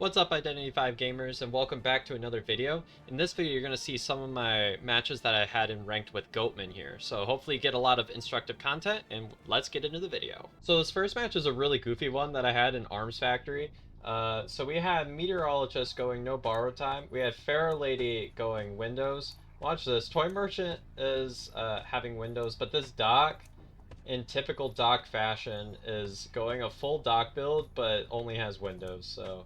What's up, Identity 5 gamers, and welcome back to another video. In this video, you're going to see some of my matches that I had in ranked with Goatman here. So hopefully you get a lot of instructive content, and let's get into the video. So this first match is a really goofy one that I had in Arms Factory. So we had Meteorologist going no borrow time. We had Pharaoh Lady going Windows. Watch this. Toy Merchant is having Windows, but this Doc, in typical Doc fashion, is going a full Doc build, but only has Windows. So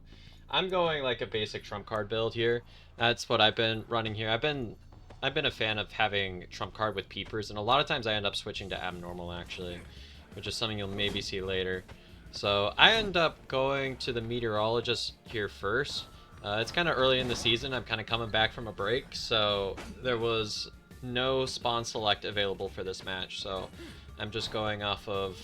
I'm going like a basic trump card build here. That's what I've been running here. I've been a fan of having trump card with peepers, and a lot of times I end up switching to abnormal actually, which is something you'll maybe see later. So I end up going to the meteorologist here first. It's kind of early in the season. I'm kind of coming back from a break, so there was no spawn select available for this match. So I'm just going off of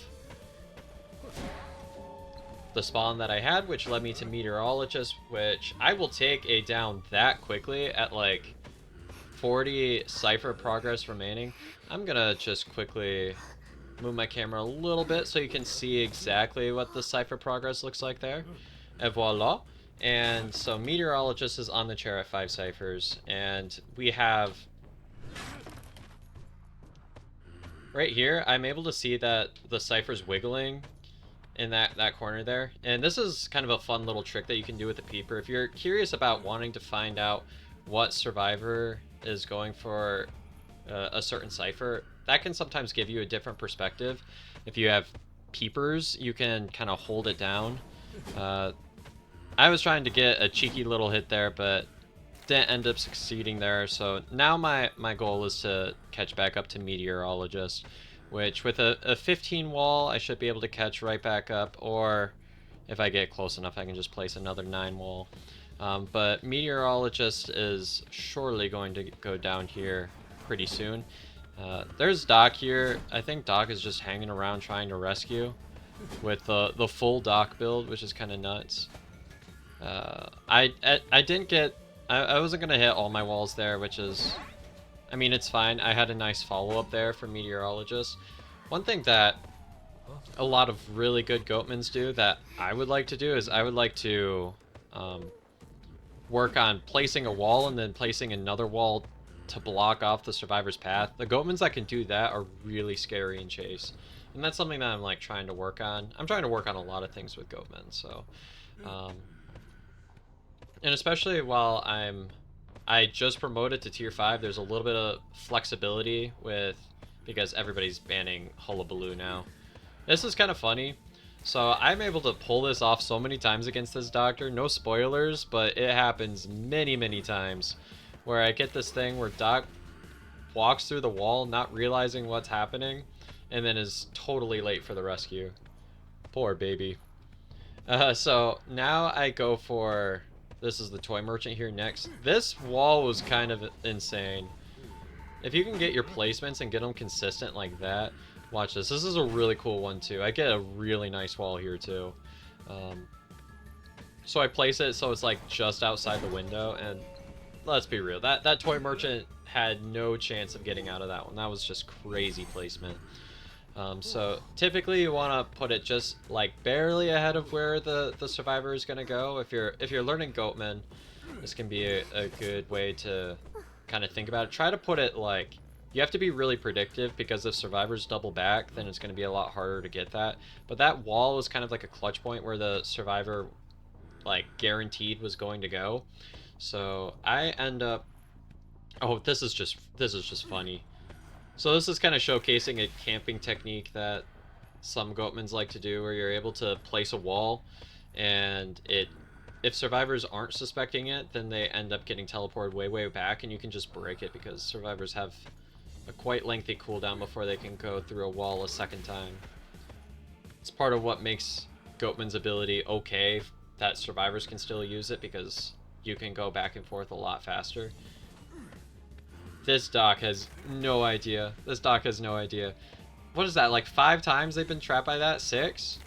the spawn that I had, which led me to Meteorologist, which I will take a down that quickly at like 40 Cipher progress remaining. I'm gonna just quickly move my camera a little bit so you can see exactly what the Cipher progress looks like there. Et voila. And so Meteorologist is on the chair at 5 Ciphers, and we have right here, I'm able to see that the Cipher's wiggling in that corner there. And this is kind of a fun little trick that you can do with the peeper. If you're curious about wanting to find out what survivor is going for a certain cipher, that can sometimes give you a different perspective. If you have peepers, you can kind of hold it down. I was trying to get a cheeky little hit there, but didn't end up succeeding there. So now my goal is to catch back up to Meteorologist, which with a 15 wall, I should be able to catch right back up, or if I get close enough, I can just place another 9 wall. But Meteorologist is surely going to go down here pretty soon. There's Doc here. I think Doc is just hanging around trying to rescue with the full Doc build, which is kind of nuts. I didn't get... I wasn't going to hit all my walls there, which is... I mean, it's fine. I had a nice follow-up there for Meteorologist. One thing that a lot of really good Goatmans do that I would like to do is I would like to work on placing a wall and then placing another wall to block off the survivor's path. The Goatmans that can do that are really scary in chase. And that's something that I'm like trying to work on. I'm trying to work on a lot of things with Goatman, so... and especially while I just promoted to tier 5, there's a little bit of flexibility with, because everybody's banning Hullabaloo now. This is kind of funny. So I'm able to pull this off so many times against this doctor. No spoilers, but it happens many, many times where I get this thing where Doc walks through the wall not realizing what's happening and then is totally late for the rescue. Poor baby. So now I go for... This is the Toy Merchant here next. This wall was kind of insane. If you can get your placements and get them consistent like that, watch this. This is a really cool one too. I get a really nice wall here too. So I place it so it's like just outside the window, and let's be real, that Toy Merchant had no chance of getting out of that one. That was just crazy placement. So typically you want to put it just like barely ahead of where the survivor is going to go. If you're learning Goatman, this can be a good way to kind of think about it. Try to put it like, you have to be really predictive, because if survivors double back, then it's going to be a lot harder to get that. But that wall is kind of like a clutch point where the survivor like guaranteed was going to go. So I end up... Oh, this is just funny. So this is kind of showcasing a camping technique that some Goatmans like to do, where you're able to place a wall, and if survivors aren't suspecting it, then they end up getting teleported way back, and you can just break it because survivors have a quite lengthy cooldown before they can go through a wall a second time. It's part of what makes Goatman's ability okay, that survivors can still use it, because you can go back and forth a lot faster. This Doc has no idea. This Doc has no idea. What is that, like 5 times they've been trapped by that? 6?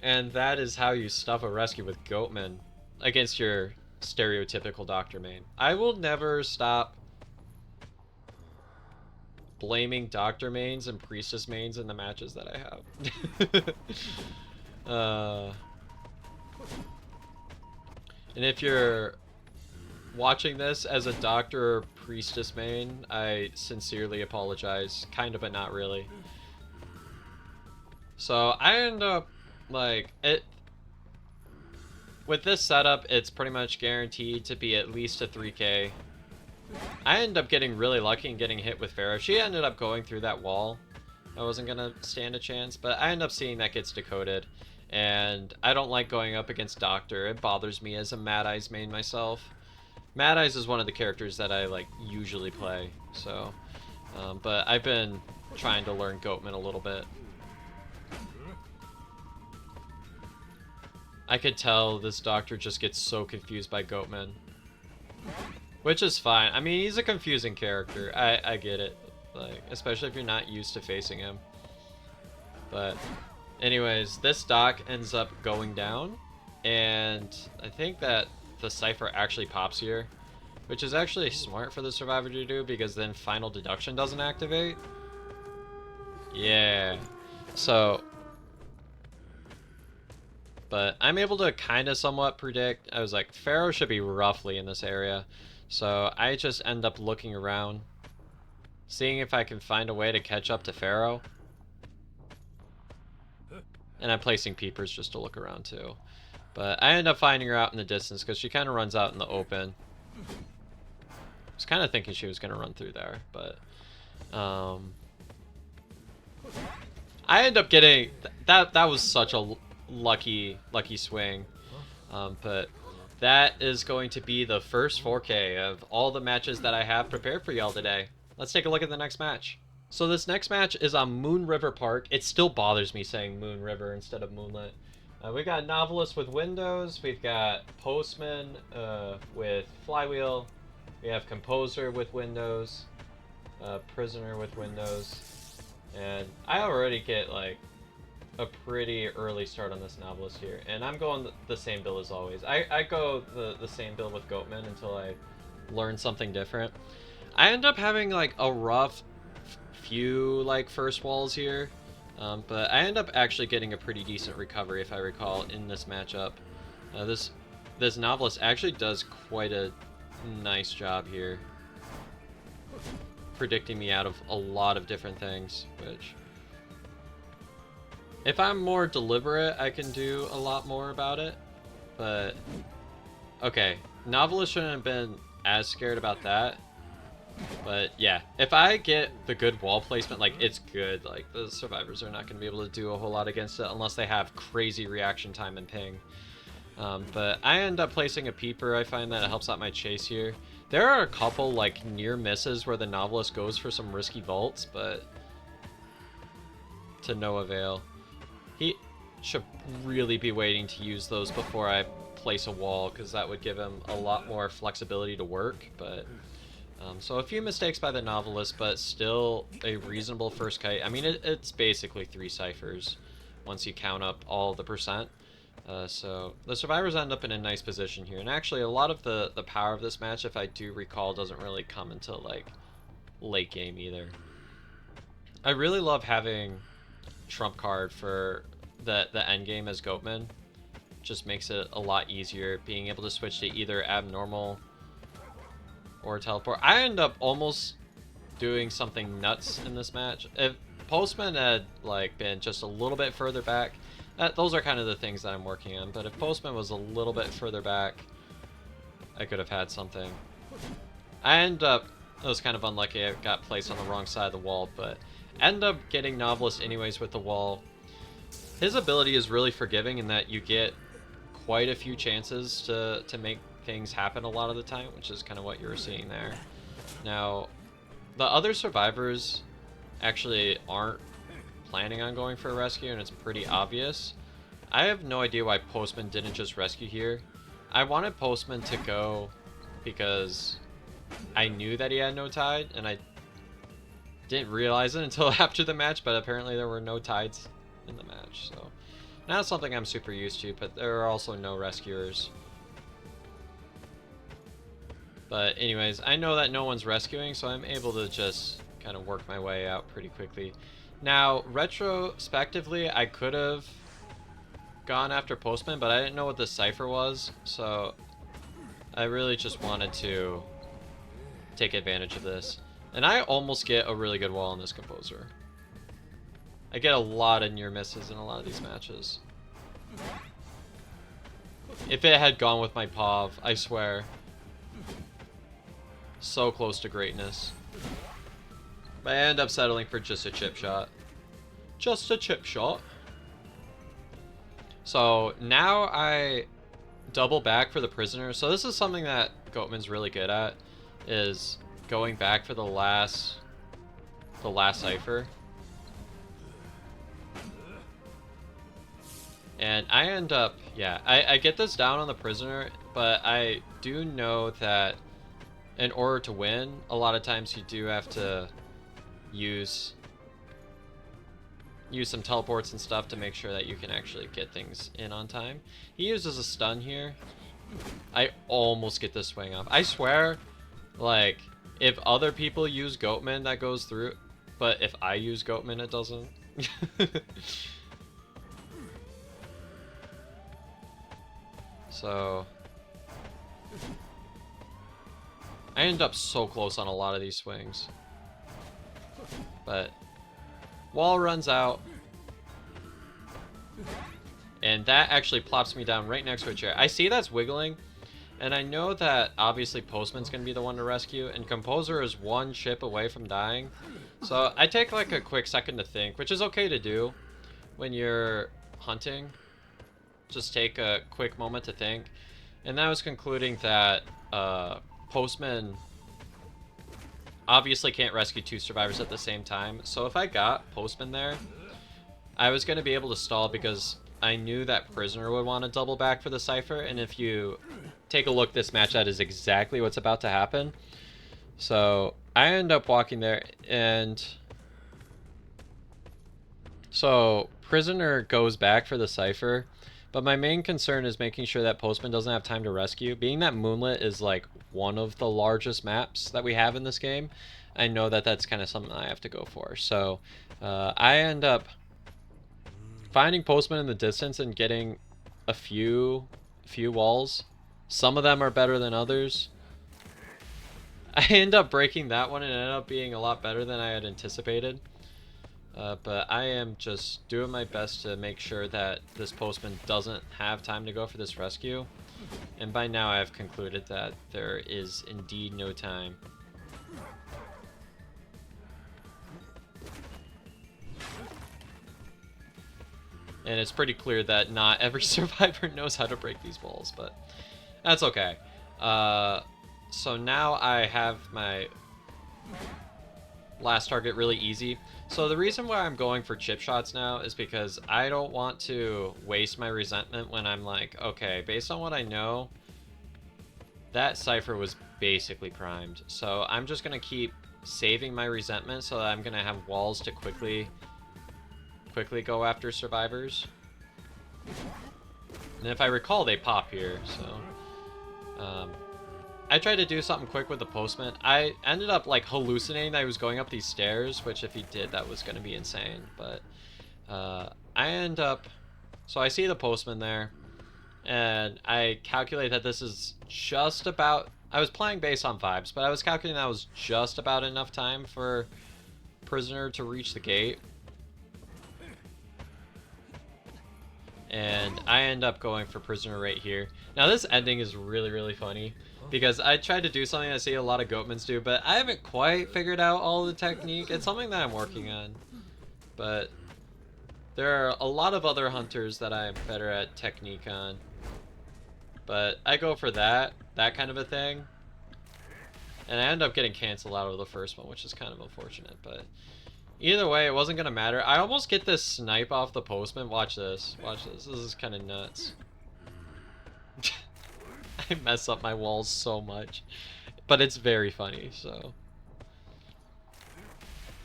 And that is how you stuff a rescue with Goatman against your stereotypical Doctor main. I will never stop blaming Doctor mains and Priestess mains in the matches that I have. And if you're watching this as a doctor or priestess main, I sincerely apologize. Kind of, but not really. So I end up, like, with this setup, it's pretty much guaranteed to be at least a 3k. I ended up getting really lucky and getting hit with Pharaoh. She ended up going through that wall. I wasn't going to stand a chance, but I end up seeing that gets decoded. And I don't like going up against Doctor. It bothers me as a Mad Eyes main myself. Mad Eyes is one of the characters that I like usually play. So, but I've been trying to learn Goatman a little bit. I could tell this Doctor just gets so confused by Goatman. Which is fine. I mean, he's a confusing character. I get it. Like, especially if you're not used to facing him. But anyways, this doc ends up going down. And I think that the Cipher actually pops here. Which is actually smart for the Survivor to do, because then Final Deduction doesn't activate. Yeah. So... but I'm able to kind of somewhat predict. I was like, Pharaoh should be roughly in this area. So I just end up looking around, seeing if I can find a way to catch up to Pharaoh. And I'm placing peepers just to look around too. But I end up finding her out in the distance because she kind of runs out in the open. I was kind of thinking she was going to run through there, but... I end up getting... That was such a lucky swing. But that is going to be the first 4K of all the matches that I have prepared for y'all today. Let's take a look at the next match. So this next match is on Moon River Park. It still bothers me saying Moon River instead of Moonlit. We got Novelist with Windows. We've got Postman with Flywheel. We have Composer with Windows. Prisoner with Windows. And I already get like a pretty early start on this Novelist here. And I'm going the same build as always. I go the same build with Goatman until I learn something different. I end up having like a rough few like first walls here. But I end up actually getting a pretty decent recovery, if I recall, in this matchup. This Novelist actually does quite a nice job here, predicting me out of a lot of different things, which, if I'm more deliberate, I can do a lot more about it. But, okay, Novelist shouldn't have been as scared about that. But yeah, if I get the good wall placement, like, it's good. Like, the survivors are not going to be able to do a whole lot against it unless they have crazy reaction time and ping. But I end up placing a peeper. I find that it helps out my chase here. There are a couple, like, near misses where the Novelist goes for some risky vaults, but to no avail. He should really be waiting to use those before I place a wall, because that would give him a lot more flexibility to work, but... so a few mistakes by the Novelist, but still a reasonable first kite. I mean, it's basically 3 ciphers once you count up all the percent. So the survivors end up in a nice position here. And actually, a lot of the power of this match, if I do recall, doesn't really come until, like, late game either. I really love having trump card for the end game as Goatman. Just makes it a lot easier, being able to switch to either abnormal or teleport. I end up almost doing something nuts in this match. If Postman had like been just a little bit further back, those are kind of the things that I'm working on. But if Postman was a little bit further back, I could have had something. I was kind of unlucky. I got placed on the wrong side of the wall, but end up getting Novelist anyways with the wall. His ability is really forgiving in that you get quite a few chances to make things happen a lot of the time, which is kind of what you were seeing there. Now, the other survivors actually aren't planning on going for a rescue, and it's pretty obvious. I have no idea why Postman didn't just rescue here. I wanted Postman to go because I knew that he had no tide, and I didn't realize it until after the match, but apparently there were no tides in the match, so not something I'm super used to, but there are also no rescuers. But anyways, I know that no one's rescuing, so I'm able to just kind of work my way out pretty quickly. Now, retrospectively, I could have gone after Postman, but I didn't know what the Cipher was, so I really just wanted to take advantage of this. And I almost get a really good wall on this Composer. I get a lot of near misses in a lot of these matches. If it had gone with my POV, I swear. So close to greatness. But I end up settling for just a chip shot. Just a chip shot. So now I double back for the prisoner. So this is something that Goatman's really good at, is going back for the last Cipher. And I end up, yeah, I get this down on the prisoner, but I do know that in order to win, a lot of times you do have to use some teleports and stuff to make sure that you can actually get things in on time. He uses a stun here. I almost get this swing off. I swear, like, if other people use Goatman, that goes through, but if I use Goatman, it doesn't. So I end up so close on a lot of these swings. But wall runs out. And that actually plops me down right next to a chair. I see that's wiggling. And I know that obviously Postman's going to be the one to rescue. And Composer is one chip away from dying. So I take like a quick second to think, which is okay to do when you're hunting. Just take a quick moment to think. And I was concluding that Postman obviously can't rescue two survivors at the same time. So if I got Postman there, I was going to be able to stall because I knew that Prisoner would want to double back for the Cipher. And if you take a look this match, that is exactly what's about to happen. So I end up walking there, and so Prisoner goes back for the Cipher. But my main concern is making sure that Postman doesn't have time to rescue. Being that Moonlit is like one of the largest maps that we have in this game, I know that that's kind of something I have to go for. So I end up finding Postman in the distance and getting a few walls. Some of them are better than others. I end up breaking that one and it ended up being a lot better than I had anticipated. But I am just doing my best to make sure that this Postman doesn't have time to go for this rescue. And by now I have concluded that there is indeed no time. And it's pretty clear that not every survivor knows how to break these walls, but that's okay. So now I have my last target really easy. So the reason why I'm going for chip shots now is because I don't want to waste my resentment when I'm like, okay, based on what I know, that Cipher was basically primed. So I'm just going to keep saving my resentment so that I'm going to have walls to quickly go after survivors. And if I recall, they pop here, so I tried to do something quick with the Postman. I ended up like hallucinating that he was going up these stairs, which if he did, that was going to be insane. But I end up, so I see the Postman there, and I calculate that this is just about, I was playing based on vibes, but I was calculating that was just about enough time for Prisoner to reach the gate. And I end up going for Prisoner right here. Now this ending is really, really funny, because I tried to do something I see a lot of Goatmans do, but I haven't quite figured out all the technique. It's something that I'm working on. But there are a lot of other hunters that I'm better at technique on. But I go for that kind of a thing. And I end up getting canceled out of the first one, which is kind of unfortunate. But either way, it wasn't going to matter. I almost get this snipe off the Postman. Watch this. Watch this. This is kind of nuts. I mess up my walls so much, but it's very funny. So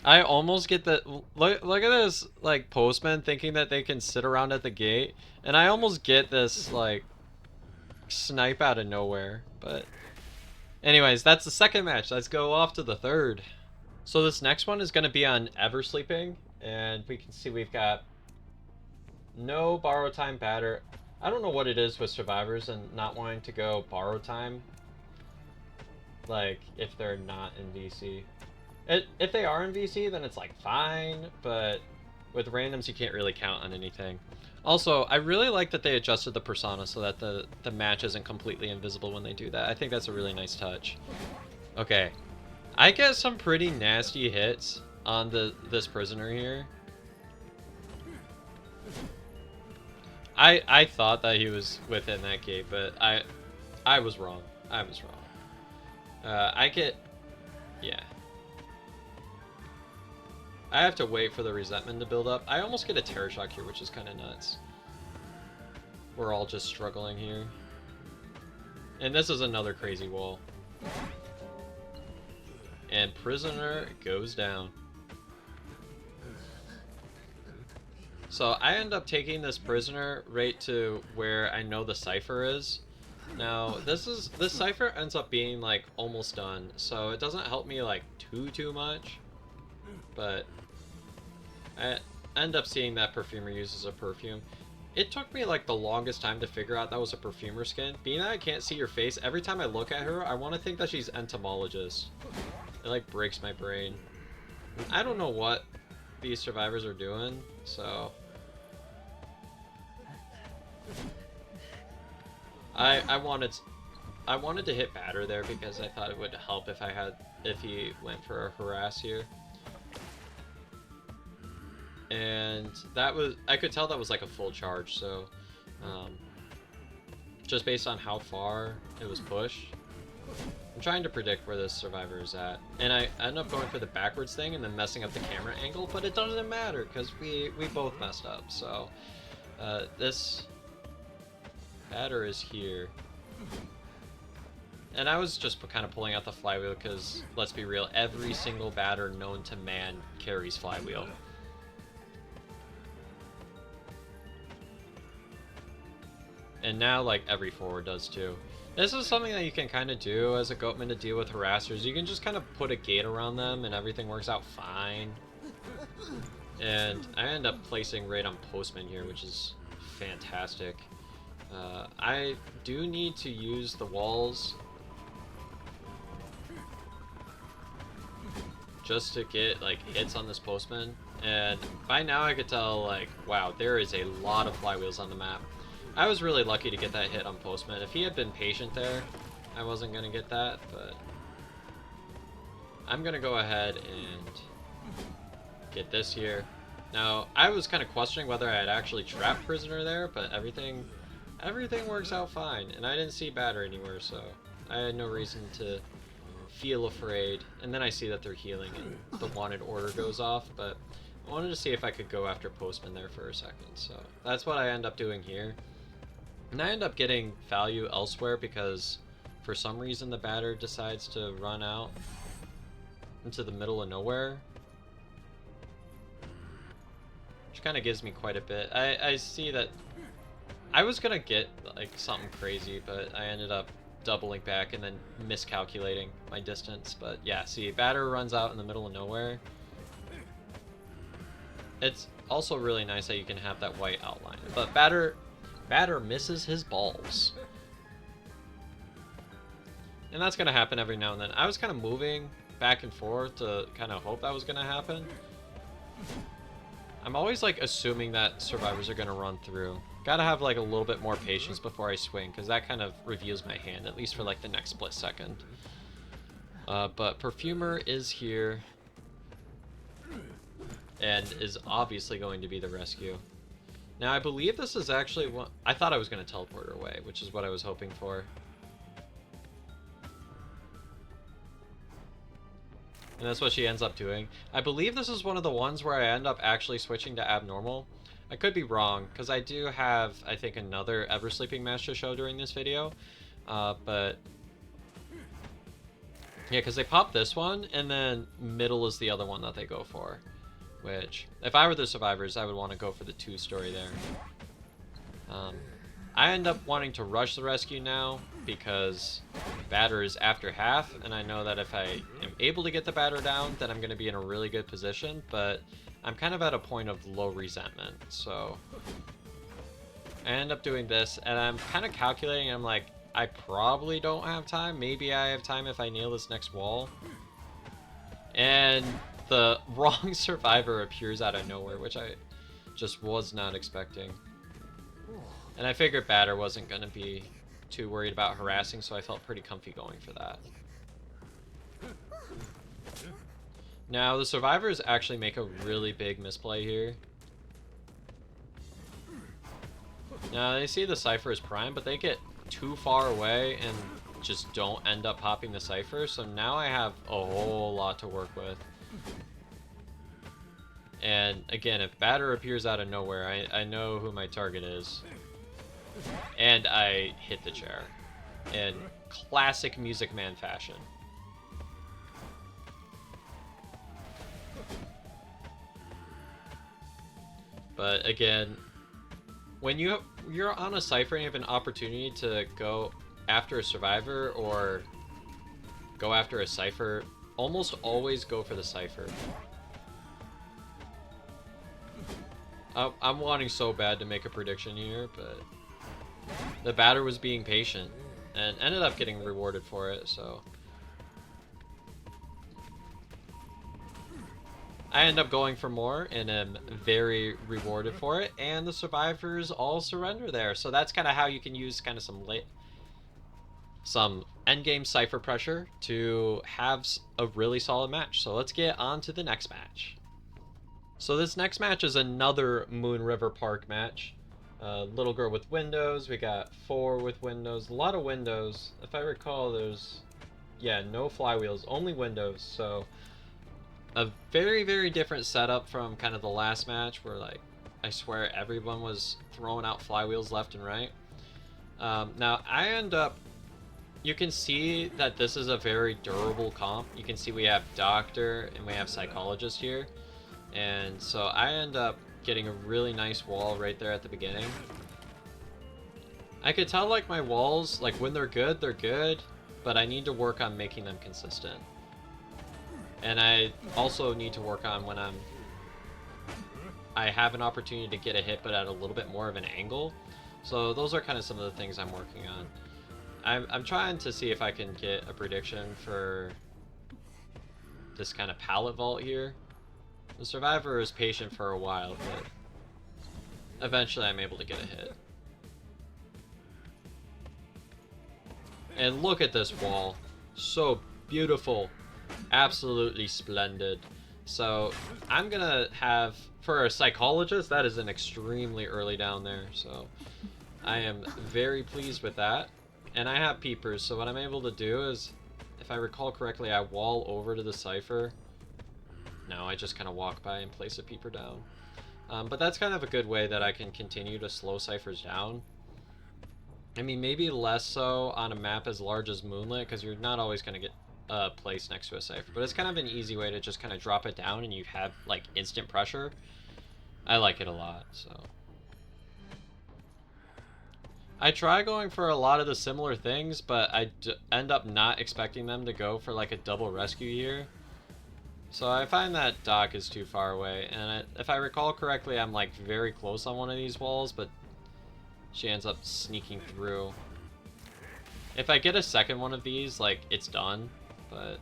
I almost get the look at this like Postman thinking that they can sit around at the gate, and I almost get this like snipe out of nowhere. But anyways, that's the second match. Let's go off to the third. So this next one is going to be on Eversleeping, and we can see we've got No borrow time batter. I don't know what it is with survivors and not wanting to go borrow time. Like, if they're not in VC. If they are in VC, then it's like fine, but with randoms you can't really count on anything. Also, I really like that they adjusted the persona so that the match isn't completely invisible when they do that. I think that's a really nice touch. Okay. I get some pretty nasty hits on this prisoner here. I thought that he was within that gate, but I was wrong. I was wrong. Yeah. I have to wait for the resentment to build up. I almost get a terror shock here, which is kind of nuts. We're all just struggling here. And this is another crazy wall. And prisoner goes down. So I end up taking this prisoner right to where I know the Cipher is. Now, this Cipher ends up being like almost done, so it doesn't help me like too much. But I end up seeing that perfumer uses a perfume. It took me like the longest time to figure out that was a perfumer skin. Being that I can't see your face, every time I look at her, I want to think that she's entomologist. It like breaks my brain. I don't know what these survivors are doing, so I wanted to hit batter there because I thought it would help if he went for a harass here. And that was, I could tell that was like a full charge, so just based on how far it was pushed, I'm trying to predict where this survivor is at. And I end up going for the backwards thing and then messing up the camera angle, but it doesn't matter because we both messed up. So this batter is here. And I was just kind of pulling out the flywheel because, let's be real, every single batter known to man carries flywheel. And now, like, every forward does too. This is something that you can kind of do as a Goatman to deal with harassers. You can just kind of put a gate around them and everything works out fine. And I end up placing right on Postman here, which is fantastic. I do need to use the walls just to get like hits on this Postman. And by now I could tell, like, wow, there is a lot of flywheels on the map. I was really lucky to get that hit on Postman. If he had been patient there, I wasn't going to get that, but I'm going to go ahead and get this here. Now, I was kind of questioning whether I had actually trapped prisoner there, but everything works out fine, and I didn't see batter anywhere, so I had no reason to feel afraid. And then I see that they're healing and the wanted order goes off, but I wanted to see if I could go after Postman there for a second, so that's what I end up doing here. And I end up getting value elsewhere because for some reason the batter decides to run out into the middle of nowhere, which kind of gives me quite a bit. I see that I was gonna get like something crazy, but I ended up doubling back and then miscalculating my distance. But yeah, see, batter runs out in the middle of nowhere. It's also really nice that you can have that white outline, but batter misses his balls. And that's going to happen every now and then. I was kind of moving back and forth to kind of hope that was going to happen. I'm always like assuming that survivors are going to run through. Gotta have like a little bit more patience before I swing, because that kind of reveals my hand, at least for like the next split second. But Perfumer is here and is obviously going to be the rescue. Now, I believe this is actually one... I thought I was going to teleport her away, which is what I was hoping for. And that's what she ends up doing. I believe this is one of the ones where I end up actually switching to abnormal. I could be wrong, because I do have, I think, another Eversleeping match to show during this video. But... yeah, because they pop this one, and then middle is the other one that they go for. Which, if I were the survivors, I would want to go for the 2-story there. I end up wanting to rush the rescue now because batter is after half, and I know that if I am able to get the batter down, then I'm going to be in a really good position, but I'm kind of at a point of low resentment, so I end up doing this, and I'm kind of calculating. I'm like, I probably don't have time. Maybe I have time if I nail this next wall. And the wrong survivor appears out of nowhere, which I just was not expecting. And I figured Batter wasn't going to be too worried about harassing, so I felt pretty comfy going for that. Now, the survivors actually make a really big misplay here. Now, they see the Cipher is prime, but they get too far away and just don't end up popping the Cipher, so now I have a whole lot to work with. And again, if Batter appears out of nowhere, I know who my target is. And I hit the chair in classic Music Man fashion. But again, when you're on a Cipher and you have an opportunity to go after a survivor or go after a Cipher, almost always go for the Cipher. I'm wanting so bad to make a prediction here, but the Batter was being patient and ended up getting rewarded for it, so I end up going for more and am very rewarded for it, and the survivors all surrender there. So that's kind of how you can use kind of some endgame Cipher pressure to have a really solid match. So let's get on to the next match. So this next match is another Moon River Park match. Little girl with windows. We got 4 with windows. A lot of windows. If I recall, there's, yeah, no flywheels, only windows. So a very, very different setup from kind of the last match where, like, I swear everyone was throwing out flywheels left and right. Now, I end up, you can see that this is a very durable comp. You can see we have Doctor and we have Psychologist here. And so I end up getting a really nice wall right there at the beginning. I could tell, like, my walls, like, when they're good, but I need to work on making them consistent. And I also need to work on when I have an opportunity to get a hit, but at a little bit more of an angle. So those are kind of some of the things I'm working on. I'm trying to see if I can get a prediction for this kind of pallet vault here. The survivor is patient for a while, but eventually I'm able to get a hit. And look at this wall. So beautiful. Absolutely splendid. So I'm gonna have, for a Psychologist, that is an extremely early down there. So I am very pleased with that. And I have peepers, so what I'm able to do is, if I recall correctly, I wall over to the Cipher. No, I just kind of walk by and place a peeper down. But that's kind of a good way that I can continue to slow Ciphers down. I mean, maybe less so on a map as large as Moonlit, because you're not always going to get a place next to a Cipher. But it's kind of an easy way to just kind of drop it down and you have, like, instant pressure. I like it a lot, so. I try going for a lot of the similar things, but I end up not expecting them to go for, like, a double rescue here. So I find that Doc is too far away, and if I recall correctly, I'm, like, very close on one of these walls, but she ends up sneaking through. If I get a second one of these, like, it's done, but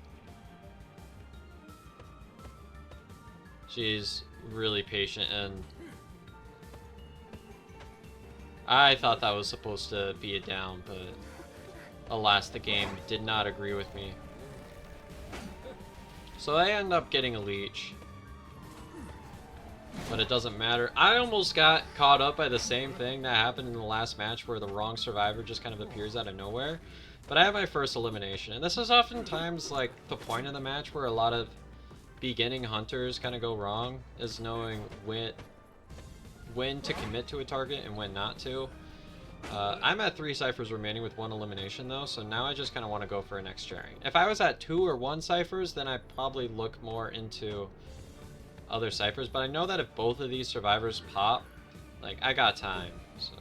she's really patient, and I thought that was supposed to be a down, but alas, the game did not agree with me. So I end up getting a leech. But it doesn't matter. I almost got caught up by the same thing that happened in the last match where the wrong survivor just kind of appears out of nowhere. But I have my first elimination. And this is oftentimes, like, the point of the match where a lot of beginning hunters kind of go wrong, is knowing when to commit to a target and when not to. I'm at 3 Ciphers remaining with 1 elimination though, so now I just kind of want to go for a next sharing. If I was at 2 or 1 Ciphers, then I'd probably look more into other Ciphers, but I know that if both of these survivors pop, like, I got time, so.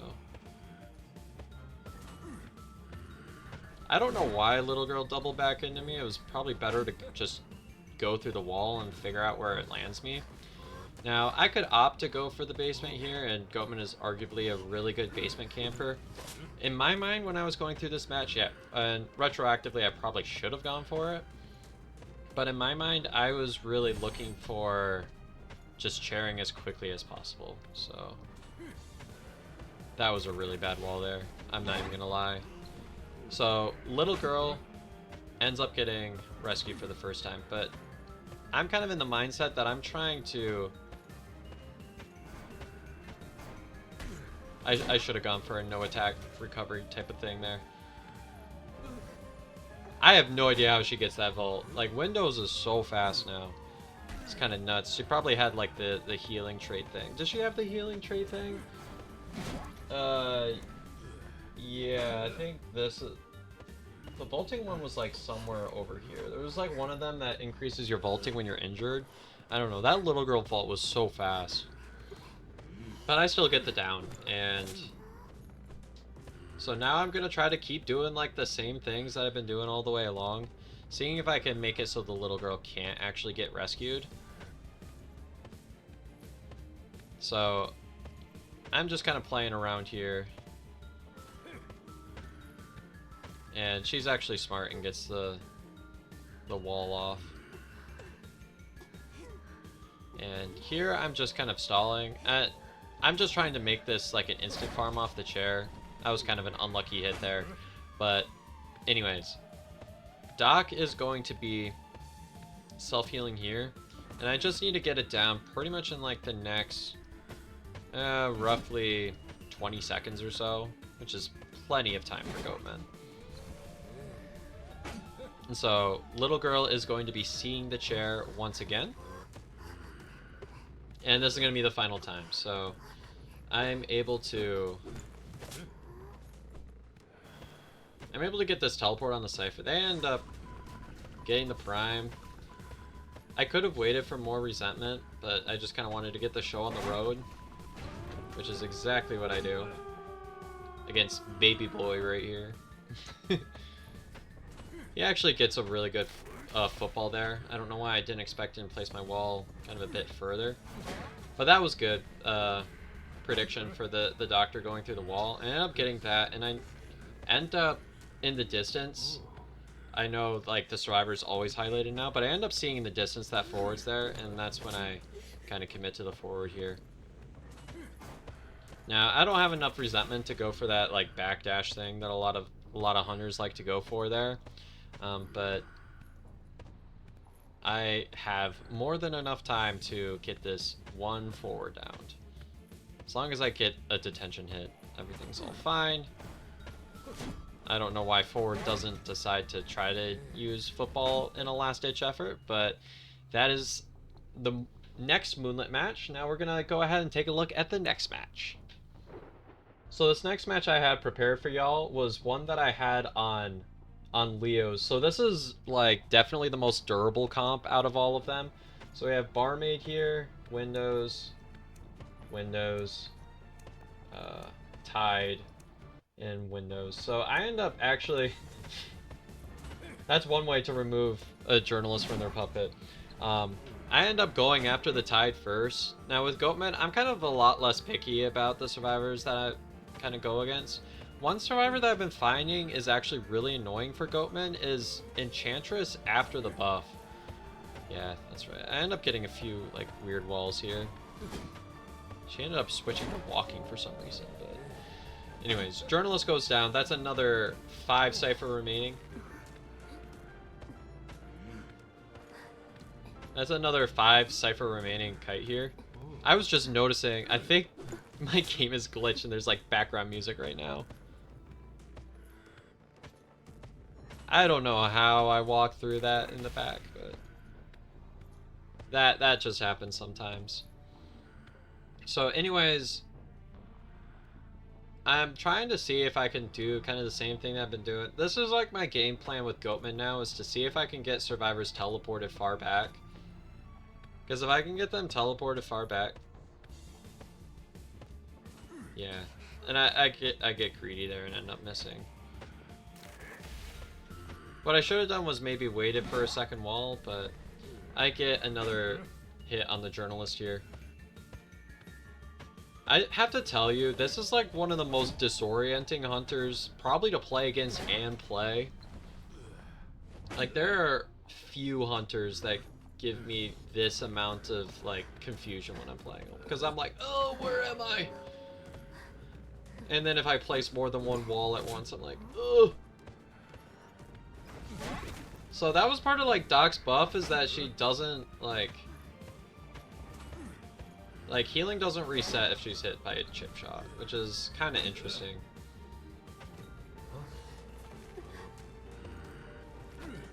I don't know why Little Girl doubled back into me. It was probably better to just go through the wall and figure out where it lands me. Now, I could opt to go for the basement here, and Goatman is arguably a really good basement camper. In my mind, when I was going through this match, yeah, and retroactively, I probably should have gone for it. But in my mind, I was really looking for just chairing as quickly as possible. So that was a really bad wall there. I'm not even gonna lie. So little girl ends up getting rescued for the first time, but I'm kind of in the mindset that I'm trying to... I should have gone for a no attack recovery type of thing there. I have no idea how she gets that vault. Like, Windows is so fast now. It's kind of nuts. She probably had, like, the healing trait thing. Does she have the healing trait thing? Yeah, I think this is... The vaulting one was, like, somewhere over here. There was, like, one of them that increases your vaulting when you're injured. I don't know. That little girl vault was so fast. But I still get the down, and... So now I'm going to try to keep doing, like, the same things that I've been doing all the way along. Seeing if I can make it so the little girl can't actually get rescued. So, I'm just kind of playing around here. And she's actually smart and gets the wall off. And here I'm just kind of stalling. I'm just trying to make this like an instant farm off the chair. That was kind of an unlucky hit there. But anyways, Doc is going to be self-healing here. And I just need to get it down pretty much in like the next roughly 20 seconds or so, which is plenty of time for Goatman. And so little girl is going to be seeing the chair once again. And this is going to be the final time. So I'm able to get this teleport on the Cipher. They end up getting the prime. I could have waited for more resentment, but I just kind of wanted to get the show on the road, which is exactly what I do against baby boy right here. He actually gets a really good football there. I don't know why I didn't expect him to place my wall kind of a bit further, but that was good. Prediction for the doctor going through the wall. I ended up getting that, and I end up in the distance. I know like the survivor's always highlighted now, but I end up seeing in the distance that forward's there, and that's when I kind of commit to the forward here. Now I don't have enough resentment to go for that like backdash thing that a lot of hunters like to go for there, but I have more than enough time to get this one forward down. As long as I get a detention hit, everything's all fine. I don't know why forward doesn't decide to try to use football in a last-ditch effort, but that is the next Moonlit match. Now we're going to go ahead and take a look at the next match. So this next match I had prepared for y'all was one that I had on Leo's. So this is like definitely the most durable comp out of all of them. So we have Barmaid here, Windows, Tide, and Windows. So I end up actually... That's one way to remove a journalist from their puppet. I end up going after the Tide first. Now with Goatman, I'm kind of a lot less picky about the survivors that I kind of go against. One survivor that I've been finding is actually really annoying for Goatman is Enchantress after the buff. Yeah, that's right. I end up getting a few like weird walls here. She ended up switching to walking for some reason, but anyways, Journalist goes down. That's another 5 Cipher remaining. That's another 5 Cipher remaining kite here. I was just noticing, I think my game is glitched and there's like background music right now. I don't know how I walked through that in the back, but that just happens sometimes. So anyways, I'm trying to see if I can do kind of the same thing that I've been doing. This is like my game plan with Goatman now, is to see if I can get survivors teleported far back. Because if I can get them teleported far back... Yeah. And I get greedy there and end up missing. What I should have done was maybe waited for a second wall, but I get another hit on the journalist here. I have to tell you, this is like one of the most disorienting hunters probably to play against and play. Like, there are few hunters that give me this amount of, like, confusion when I'm playing them. Because I'm like, oh, where am I? And then if I place more than one wall at once, I'm like, ugh. So that was part of, like, Doc's buff, is that she doesn't, like, healing doesn't reset if she's hit by a chip shot, which is kind of interesting.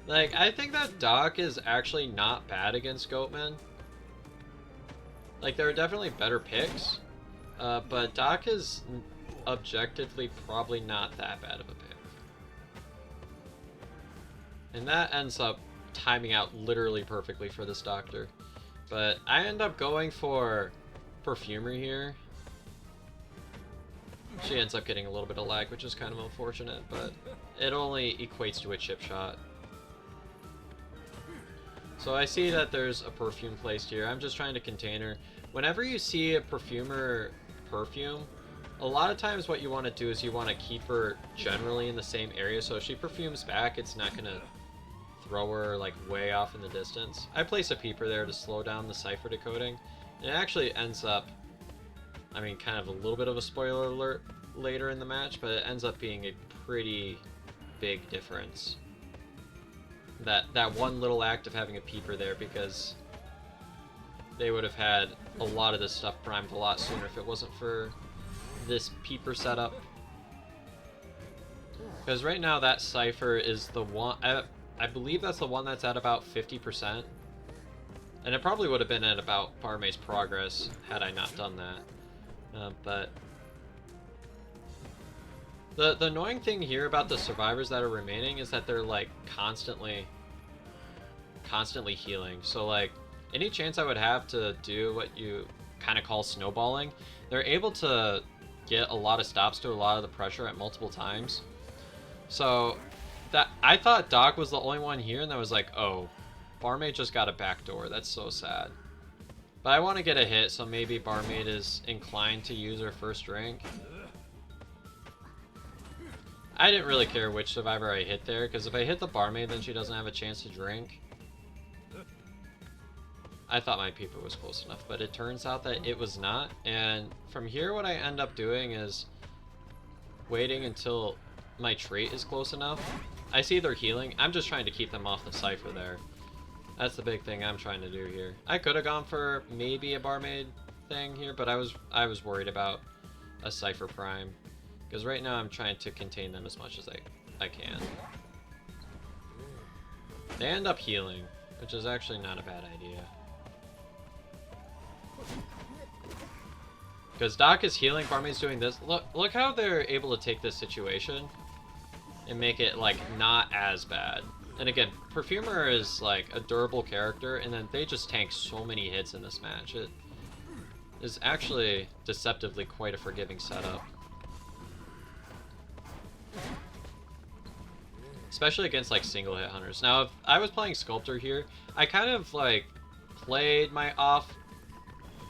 Like, I think that Doc is actually not bad against Goatman. Like, there are definitely better picks, but Doc is objectively probably not that bad of a pick. And that ends up timing out literally perfectly for this doctor. But I end up going for Perfumery here. She ends up getting a little bit of lag, which is kind of unfortunate, but it only equates to a chip shot. So I see that there's a perfume placed here. I'm just trying to contain her. Whenever you see a perfumer perfume, a lot of times what you want to do is you want to keep her generally in the same area, so if she perfumes back, it's not going to throw her like way off in the distance. I place a peeper there to slow down the Cipher decoding. It actually ends up, I mean, kind of a little bit of a spoiler alert later in the match, but it ends up being a pretty big difference. That one little act of having a peeper there, because they would have had a lot of this stuff primed a lot sooner if it wasn't for this peeper setup. Because right now that Cipher is the one, I believe that's the one that's at about 50%. And it probably would have been at about Barmaid's progress had I not done that. But the annoying thing here about the survivors that are remaining is that they're like constantly healing. So like any chance I would have to do what you kind of call snowballing, they're able to get a lot of stops to a lot of the pressure at multiple times. So that I thought Doc was the only one here, and I was like, oh, Barmaid just got a backdoor. That's so sad. But I want to get a hit, so maybe Barmaid is inclined to use her first drink. I didn't really care which survivor I hit there, because if I hit the Barmaid, then she doesn't have a chance to drink. I thought my peeper was close enough, but it turns out that it was not. And from here, what I end up doing is waiting until my trait is close enough. I see they're healing. I'm just trying to keep them off the Cipher there. That's the big thing I'm trying to do here. I could have gone for maybe a Barmaid thing here, but I was worried about a Cipher Prime. Because right now I'm trying to contain them as much as I can. They end up healing, which is actually not a bad idea. Because Doc is healing, Barmaid's doing this. Look how they're able to take this situation and make it like not as bad. And again, Perfumer is like a durable character, and then they just tank so many hits in this match. It is actually deceptively quite a forgiving setup. Especially against like single hit hunters. Now, if I was playing Sculptor here, I kind of like played my off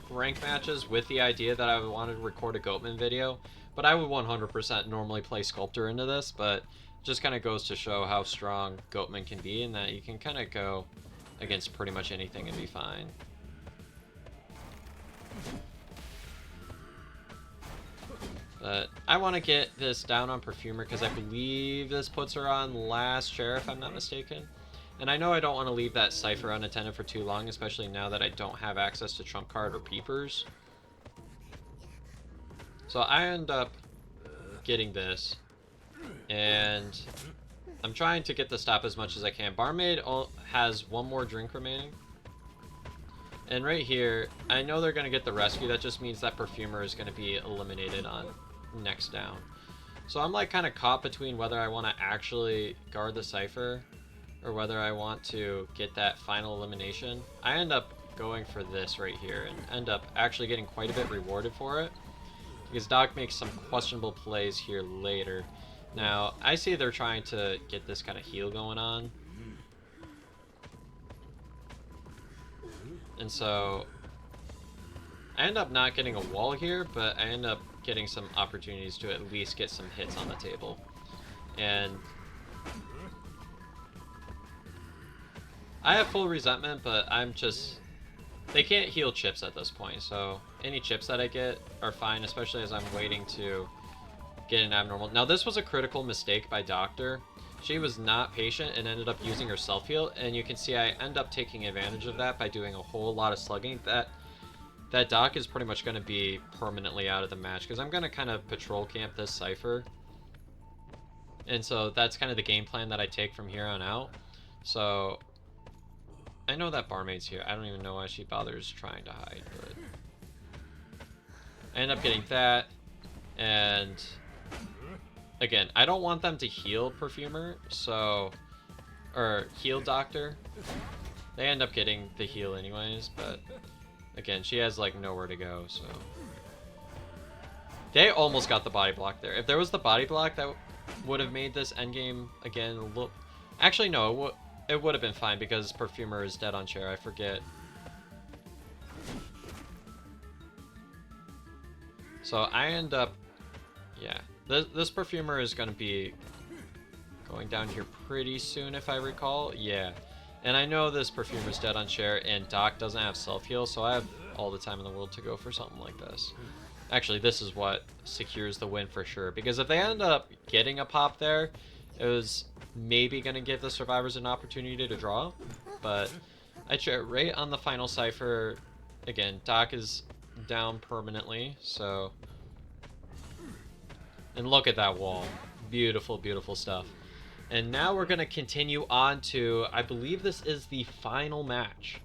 rank matches with the idea that I would want to record a Goatman video, but I would 100% normally play Sculptor into this, but just kind of goes to show how strong Goatman can be, and that you can kind of go against pretty much anything and be fine. But I want to get this down on Perfumer because I believe this puts her on last chair, if I'm not mistaken. And I know I don't want to leave that Cipher unattended for too long, especially now that I don't have access to Trump Card or Peepers. So I end up getting this, and I'm trying to get the stop as much as I can. Barmaid has one more drink remaining. And right here, I know they're going to get the rescue. That just means that Perfumer is going to be eliminated on next down. So I'm like kind of caught between whether I want to actually guard the Cipher or whether I want to get that final elimination. I end up going for this right here and end up actually getting quite a bit rewarded for it, because Doc makes some questionable plays here later. Now, I see they're trying to get this kind of heal going on. And so I end up not getting a wall here, but I end up getting some opportunities to at least get some hits on the table. And I have full resentment, but I'm just... They can't heal chips at this point, so any chips that I get are fine, especially as I'm waiting to get an abnormal. Now, this was a critical mistake by Doctor. She was not patient and ended up using her self-heal, and you can see I end up taking advantage of that by doing a whole lot of slugging. That Doc is pretty much going to be permanently out of the match, because I'm going to kind of patrol camp this Cipher. And so that's kind of the game plan that I take from here on out. So I know that barmaid's here. I don't even know why she bothers trying to hide, but I end up getting that. And again, I don't want them to heal Perfumer, so... Or heal Doctor. They end up getting the heal anyways, but... Again, she has, like, nowhere to go, so... They almost got the body block there. If there was the body block, that would have made this endgame, again, a little... Actually, no, it would have been fine, because Perfumer is dead on chair, I forget. So I end up... Yeah. This Perfumer is going to be going down here pretty soon, if I recall. Yeah. And I know this Perfumer's dead on chair, and Doc doesn't have self-heal, so I have all the time in the world to go for something like this. Actually, this is what secures the win for sure, because if they end up getting a pop there, it was maybe going to give the survivors an opportunity to draw, but I chair right on the final Cipher. Again, Doc is down permanently, so... And look at that wall. Beautiful, beautiful stuff. And now we're going to continue on to, I believe this is the final match.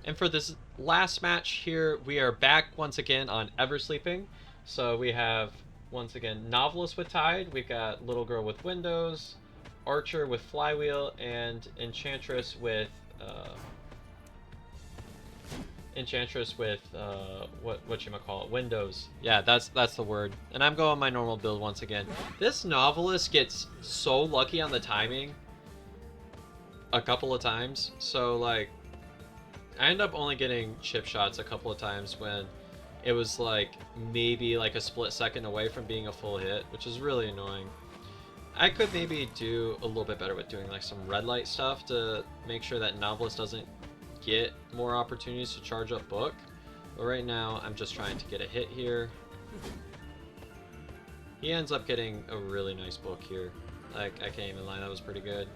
And for this last match here, we are back once again on Eversleeping. So we have, once again, Novelist with Tide. We've got Little Girl with Windows, Archer with Flywheel, and Enchantress with... whatchamacallit, Windows. Yeah, that's the word. And I'm going my normal build once again. This Novelist gets so lucky on the timing a couple of times. So, like, I end up only getting chip shots a couple of times when it was, like, maybe, like, a split second away from being a full hit, which is really annoying. I could maybe do a little bit better with doing, like, some red light stuff to make sure that Novelist doesn't get more opportunities to charge up book, but right now I'm just trying to get a hit here. He ends up getting a really nice book here. Like, I can't even lie, that was pretty good.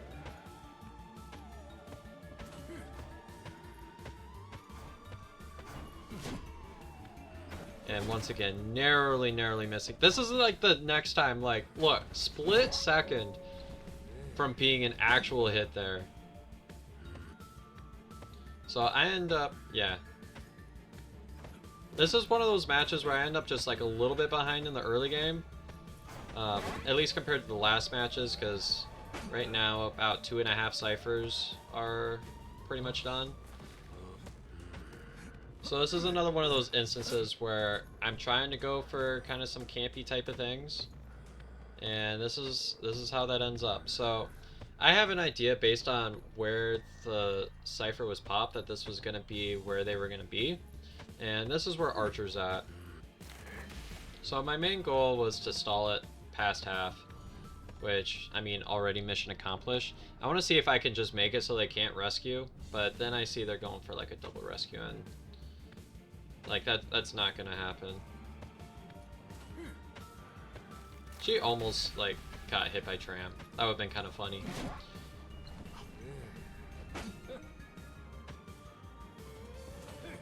And once again, narrowly missing. This is like the next time, like, look, split second from being an actual hit there. So I end up, yeah. This is one of those matches where I end up just like a little bit behind in the early game. At least compared to the last matches, because right now about 2.5 ciphers are pretty much done. So this is another one of those instances where I'm trying to go for kind of some campy type of things. And this is how that ends up. So I have an idea based on where the Cipher was popped that this was going to be where they were going to be. And this is where Archer's at. So my main goal was to stall it past half, which, I mean, already mission accomplished. I want to see if I can just make it so they can't rescue, but then I see they're going for like a double rescue, and like that's not going to happen. She almost like got hit by Tram. That would have been kind of funny.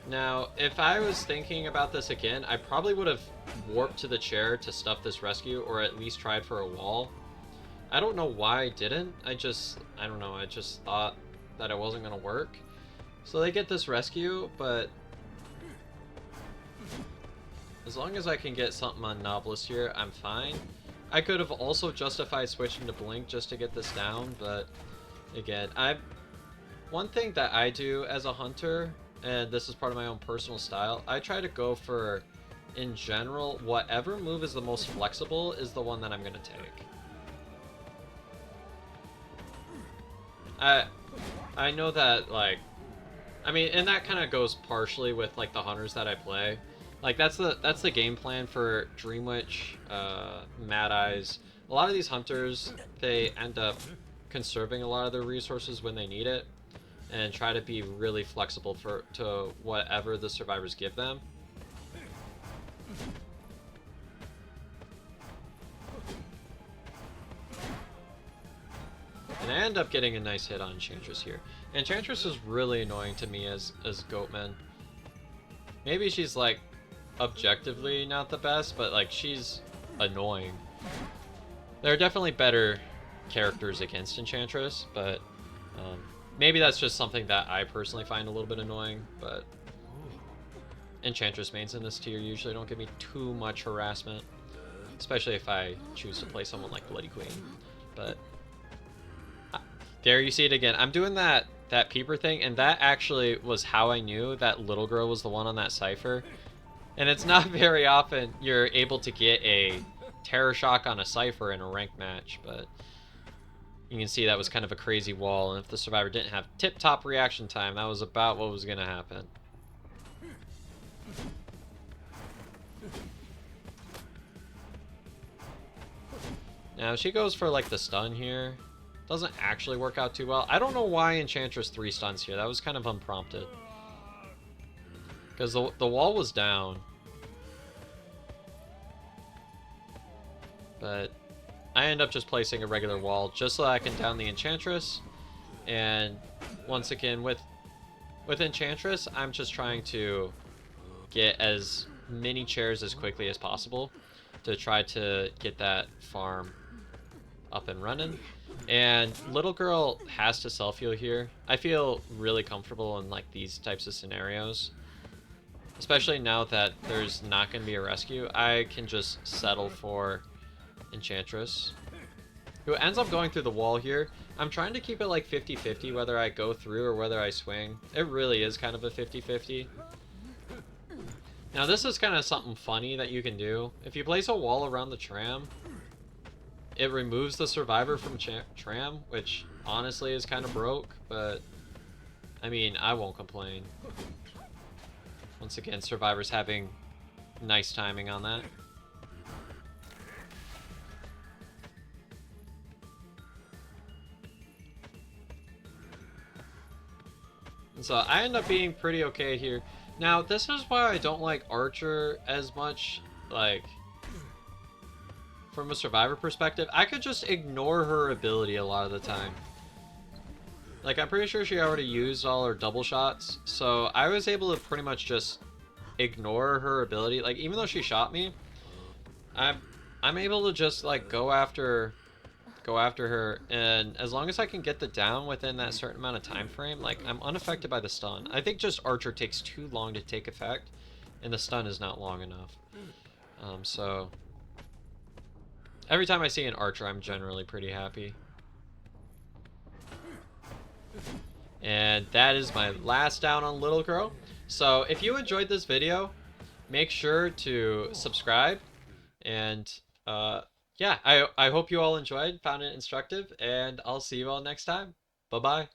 Now, if I was thinking about this again, I probably would have warped to the chair to stuff this rescue, or at least tried for a wall. I don't know why I didn't. I don't know, I just thought that it wasn't going to work. So they get this rescue, but as long as I can get something on Novelist here, I'm fine. I could have also justified switching to Blink just to get this down, but again, one thing that I do as a hunter, and this is part of my own personal style, I try to go for, in general, whatever move is the most flexible is the one that I'm going to take. I know that, like, I mean, and that kind of goes partially with like the hunters that I play. Like that's the game plan for Dreamwitch, Mad Eyes. A lot of these hunters, they end up conserving a lot of their resources when they need it, and try to be really flexible for to whatever the survivors give them. And I end up getting a nice hit on Enchantress here. Enchantress is really annoying to me as Goatman. Maybe she's like objectively not the best, but like she's annoying. There are definitely better characters against Enchantress, but maybe that's just something that I personally find a little bit annoying, but Enchantress mains in this tier usually don't give me too much harassment, especially if I choose to play someone like Bloody Queen. But there you see it again. I'm doing that peeper thing, and that actually was how I knew that little girl was the one on that Cipher. And it's not very often you're able to get a Terror Shock on a Cipher in a ranked match, but you can see that was kind of a crazy wall, and if the survivor didn't have tip-top reaction time, that was about what was going to happen. Now, she goes for like the stun here. Doesn't actually work out too well. I don't know why Enchantress 3 stuns here. That was kind of unprompted. Because the wall was down. But I end up just placing a regular wall just so I can down the Enchantress. And once again, with Enchantress, I'm just trying to get as many chairs as quickly as possible to try to get that farm up and running. And little girl has to self-heal here. I feel really comfortable in like these types of scenarios, especially now that there's not going to be a rescue. I can just settle for Enchantress, who ends up going through the wall here. I'm trying to keep it like 50-50 whether I go through or whether I swing. It really is kind of a 50-50. Now this is kind of something funny that you can do. If you place a wall around the tram, it removes the survivor from tram, which honestly is kind of broke, but I mean, I won't complain. Once again, survivors having nice timing on that. And so I end up being pretty okay here. Now, this is why I don't like Archer as much, like, from a survivor perspective. I could just ignore her ability a lot of the time. Like, I'm pretty sure she already used all her double shots, so I was able to pretty much just ignore her ability. Like, even though she shot me, I'm able to just, like, go after her, and as long as I can get the down within that certain amount of time frame, like, I'm unaffected by the stun. I think just Archer takes too long to take effect, and the stun is not long enough. So every time I see an Archer, I'm generally pretty happy. And that is my last down on Little Girl. So if you enjoyed this video, make sure to subscribe, and yeah, I hope you all enjoyed, found it instructive, and I'll see you all next time. Bye-bye.